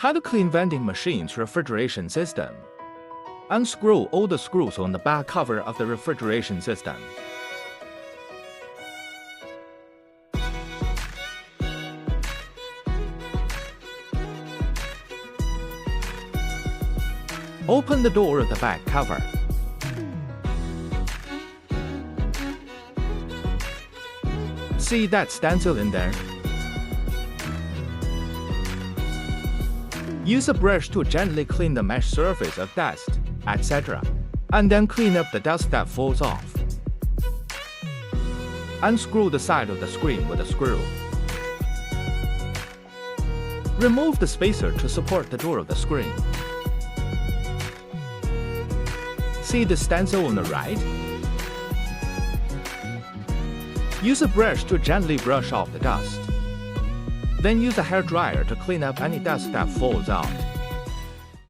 How to clean vending machine's refrigeration system. Unscrew all the screws on the back cover of the refrigeration system. Open the door of the back cover. See that stencil in there? Use a brush to gently clean the mesh surface of dust, etc., and then clean up the dust that falls off. Unscrew the side of the screen with a screw. Remove the spacer to support the door of the screen. See the stencil on the right? Use a brush to gently brush off the dust. Then use a hairdryer to clean up any dust that falls out.